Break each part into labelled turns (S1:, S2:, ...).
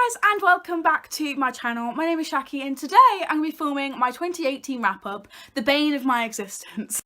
S1: guys, and welcome back to my channel. My name is Shaki and today I'm going to be filming my 2018 wrap-up, the bane of my existence.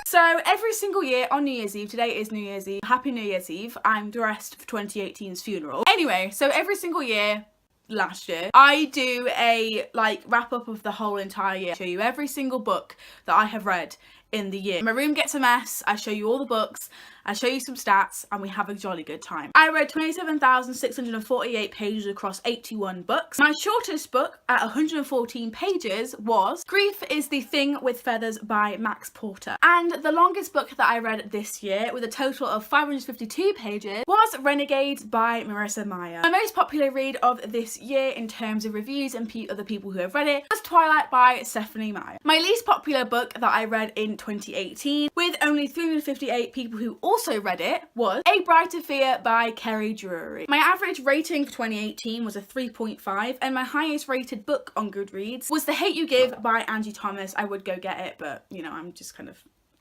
S1: So every single year on New Year's Eve, today is New Year's Eve, Happy New Year's Eve, I'm dressed for 2018's funeral. Anyway, so every single year, last year, I do a wrap up of the whole entire year. I show you every single book that I have read in the year. My room gets a mess, I show you all the books, I show you some stats, and we have a jolly good time. I read 27,648 pages across 81 books. My shortest book at 114 pages was Grief is the Thing with Feathers by Max Porter. And the longest book that I read this year, with a total of 552 pages, was Renegade by Marissa Meyer. My most popular read of this year in terms of reviews and other people who have read it was Twilight by Stephanie Meyer. My least popular book that I read in 2018, with only 358 people who also read it, was A Brighter Fear by Kerry Drury. My average rating for 2018 was a 3.5, and my highest rated book on Goodreads was The Hate You Give by Angie Thomas. I would go get it, but you know, I'm just kind of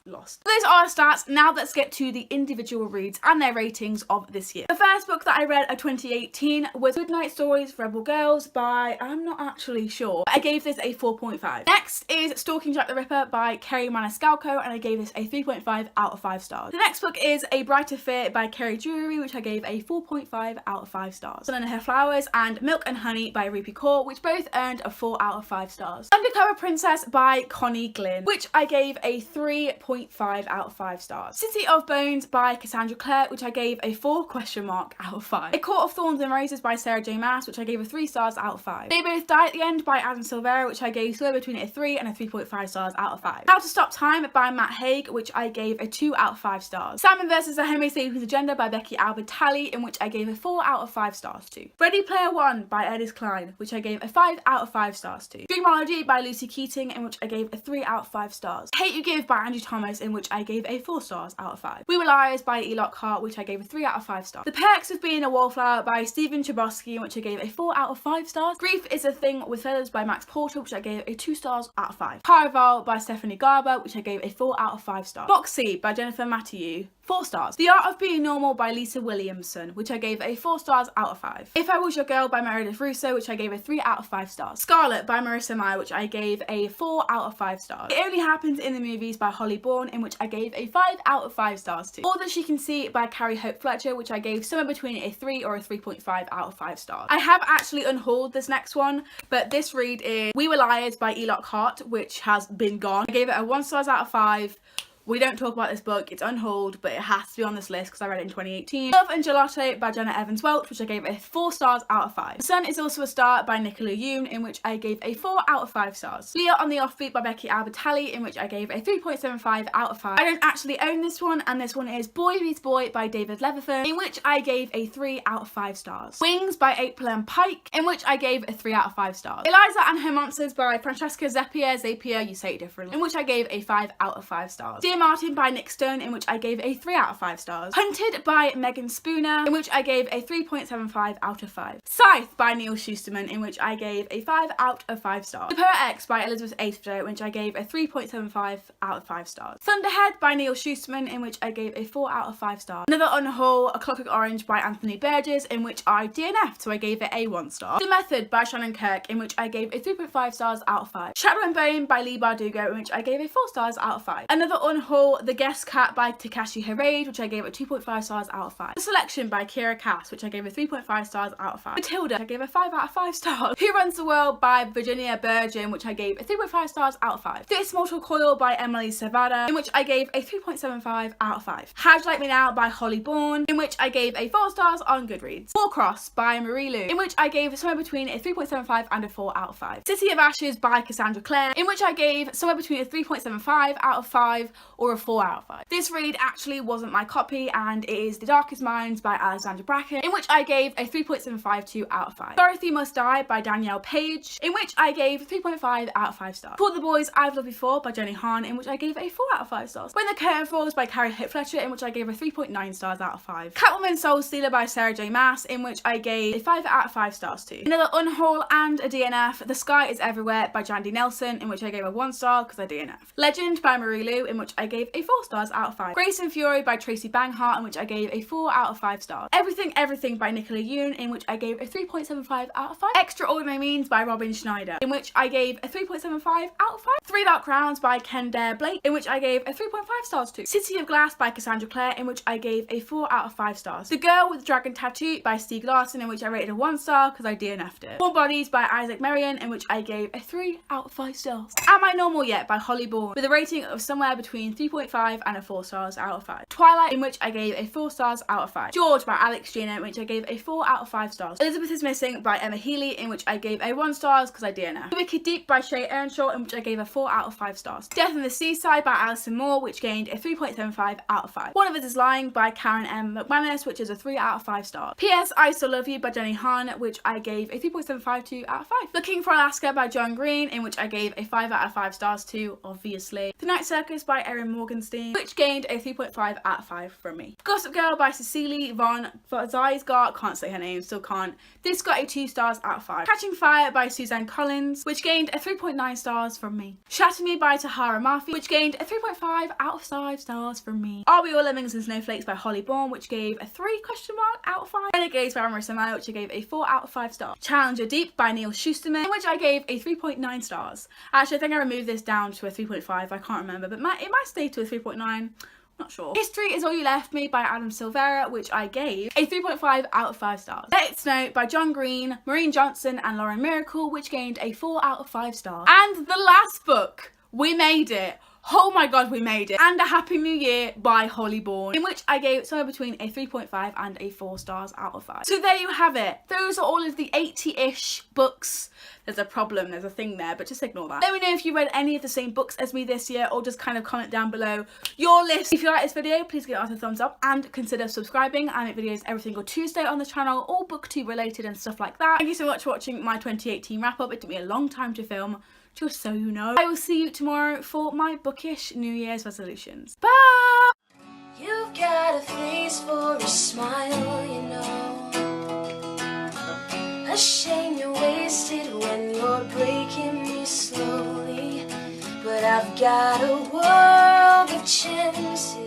S1: lost. Those are our stats. Now let's get to the individual reads and their ratings of this year. The first book that I read of 2018 was Goodnight Stories for Rebel Girls by, I'm not actually sure, I gave this a 4.5. Next is Stalking Jack the Ripper by Kerry Maniscalco, and I gave this a 3.5 out of 5 stars. The next book is A Brighter Fear by Kerry Drury, which I gave a 4.5 out of 5 stars. Sun and Her Flowers and Milk and Honey by Rupi Kaur, which both earned a 4 out of 5 stars. Undercover Princess by Connie Glynn, which I gave a 3.5 out of 5 stars. City of Bones by Cassandra Clare, which I gave a 4 out of 5. A Court of Thorns and Roses by Sarah J Maas, which I gave a 3 stars out of 5. They Both Die at the End by Adam Silvera, which I gave somewhere between a 3 and a 3.5 stars out of 5. How to Stop Time by Matt Haig, which I gave a 2 out of 5 stars. Simon vs. the Homo Sapiens Agenda by Becky Albertalli, in which I gave a 4 out of 5 stars to. Ready Player One by Edith Klein, which I gave a 5 out of 5 stars to. Dreamology by Lucy Keating, in which I gave a 3 out of 5 stars. Hate You Give by Angie Thomas, in which I gave a 4 stars out of 5. We Were Liars by E. Lockhart, which I gave a 3 out of 5 stars. The Perks of Being a Wallflower by Stephen Chbosky, in which I gave a 4 out of 5 stars. Grief is a Thing with Feathers by Max Porter, which I gave a 2 stars out of 5. Caraval by Stephanie Garber, which I gave a 4 out of 5 stars. Foxy by Jennifer Mathieu, 4 stars. The Art of Being Normal by Lisa Williamson, which I gave a 4 stars out of 5. If I Was Your Girl by Meredith Russo, which I gave a 3 out of 5 stars. Scarlet by Marissa Meyer, which I gave a 4 out of 5 stars. It Only Happens in the Movies by Holly Bourne, in which I gave a 5 out of 5 stars to. All That She Can See by Carrie Hope Fletcher, which I gave somewhere between a 3 or a 3.5 out of 5 stars. I have actually unhauled this next one, but this read is We Were Liars by E. Lockhart, which has been gone. I gave it a 1 stars out of 5. We don't talk about this book, it's unhauled, but it has to be on this list because I read it in 2018. Love and Gelato by Jenna Evans Welch, which I gave a 4 stars out of 5. The Sun Is Also a Star by Nicola Yoon, in which I gave a 4 out of 5 stars. Leah on the Offbeat by Becky Albertalli, in which I gave a 3.75 out of 5. I don't actually own this one, and this one is Boy Meets Boy by David Leatherford, in which I gave a 3 out of 5 stars. Wings by April M. Pike, in which I gave a 3 out of 5 stars. Eliza and Her Monsters by Francesca Zapier, you say it differently, in which I gave a 5 out of 5 stars. Dear Martin by Nick Stone, in which I gave a 3 out of 5 stars. Hunted by Megan Spooner, in which I gave a 3.75 out of 5. Scythe by Neil Schusterman, in which I gave a 5 out of 5 stars. The Poet X by Elizabeth Asphodel, in which I gave a 3.75 out of 5 stars. Thunderhead by Neil Schusterman, in which I gave a 4 out of 5 stars. Another Unhaul, A Clockwork Orange by Anthony Burgess, in which I DNF'd, so I gave it a 1 star. The Method by Shannon Kirk, in which I gave a 3.5 stars out of 5. Shadow and Bone by Lee Bardugo, in which I gave a 4 stars out of 5. Another Unhaul, The Guest Cat by Takashi Harade, which I gave a 2.5 stars out of 5. The Selection by Kira Cass, which I gave a 3.5 stars out of 5. Matilda, I gave a 5 out of 5 stars. Who Runs the World by Virginia Burgeon, which I gave a 3.5 stars out of 5. This Mortal Coil by Emily Savada, in which I gave a 3.75 out of 5. How Do You Like Me Now by Holly Bourne, in which I gave a 4 stars on Goodreads. Warcross by Marie Lu, in which I gave somewhere between a 3.75 and a 4 out of 5. City of Ashes by Cassandra Clare, in which I gave somewhere between a 3.75 out of 5 or a 4 out of 5. This read actually wasn't my copy, and it is The Darkest Minds by Alexandra Bracken, in which I gave a 3.752 out of 5. Dorothy Must Die by Danielle Page, in which I gave 3.5 out of 5 stars. For the Boys I've Loved Before by Jenny Han, in which I gave a 4 out of 5 stars. When the Curtain Falls by Carrie Hope Fletcher, in which I gave a 3.9 stars out of 5. Catwoman Soul Stealer by Sarah J Maas, in which I gave a 5 out of 5 stars to. Another Unhaul and a DNF, The Sky Is Everywhere by Jandy Nelson, in which I gave a 1 star because I DNF. Legend by Marie Lu, in which I I gave a 4 stars out of 5. Grace and Fury by Tracy Banghart, in which I gave a 4 out of 5 stars. Everything by Nicola Yoon, in which I gave a 3.75 out of 5. Extraordinary Means by Robin Schneider, in which I gave a 3.75 out of 5. Three Dark Crowns by Ken Dare Blake, in which I gave a 3.5 stars to. City of Glass by Cassandra Clare, in which I gave a 4 out of 5 stars. The Girl with the Dragon Tattoo by Stieg Larsson, in which I rated a 1 star because I DNF'd it. Warm Bodies by Isaac Marion, in which I gave a 3 out of 5 stars. Am I Normal Yet by Holly Bourne, with a rating of somewhere between 3.5 and a 4 stars out of 5. Twilight, in which I gave a 4 stars out of 5. George by Alex Jenner, in which I gave a 4 out of 5 stars. Elizabeth is Missing by Emma Healy, in which I gave a 1 stars because I DNF'd. The Wicked Deep by Shay Earnshaw, in which I gave a 4 out of 5 stars. Death in the Seaside by Alison Moore, which gained a 3.75 out of 5. One of Us is Lying by Karen M. McManus, which is a 3 out of 5 stars. P.S. I Still Love You by Jenny Han, which I gave a 3.752 out of 5. Looking for Alaska by John Green, in which I gave a 5 out of 5 stars to, obviously. The Night Circus by Erin Morgenstein, which gained a 3.5 out of 5 from me. Gossip Girl by Cecily von Zeisgart, can't say her name, still can't. This got a 2 stars out of 5. Catching Fire by Suzanne Collins, which gained a 3.9 stars from me. Shatter Me by Tahara Mafi, which gained a 3.5 out of 5 stars from me. Are We All Lemmings and Snowflakes by Holly Bourne, which gave a 3 out of 5. Renegades by Marissa Mayer, which I gave a 4 out of 5 stars. Challenger Deep by Neil Schusterman, in which I gave a 3.9 stars. Actually, I think I removed this down to a 3.5, I can't remember, but it might stay to a 3.9. Not sure. History Is All You Left Me by Adam Silvera, which I gave a 3.5 out of 5 stars. Let It Snow by John Green, Maureen Johnson and Lauren Miracle, which gained a 4 out of 5 stars. And the last book, we made it. Oh my god, we made it. And A Happy New Year by Holly Bourne, in which I gave somewhere between a 3.5 and a 4 stars out of 5. So there you have it. Those are all of the 80-ish books. There's a problem, there's a thing there, but just ignore that. Let me know if you read any of the same books as me this year, or just kind of comment down below your list. If you like this video, please give it a thumbs up and consider subscribing. I make videos every single Tuesday on the channel, all booktube related and stuff like that. Thank you so much for watching my 2018 wrap up. It took me a long time to film, just so you know. I will see you tomorrow for my bookish New Year's resolutions. Bye!
S2: You've got a face for a smile, you know. A shame you're wasted when you're breaking me slowly. But I've got a world of chances.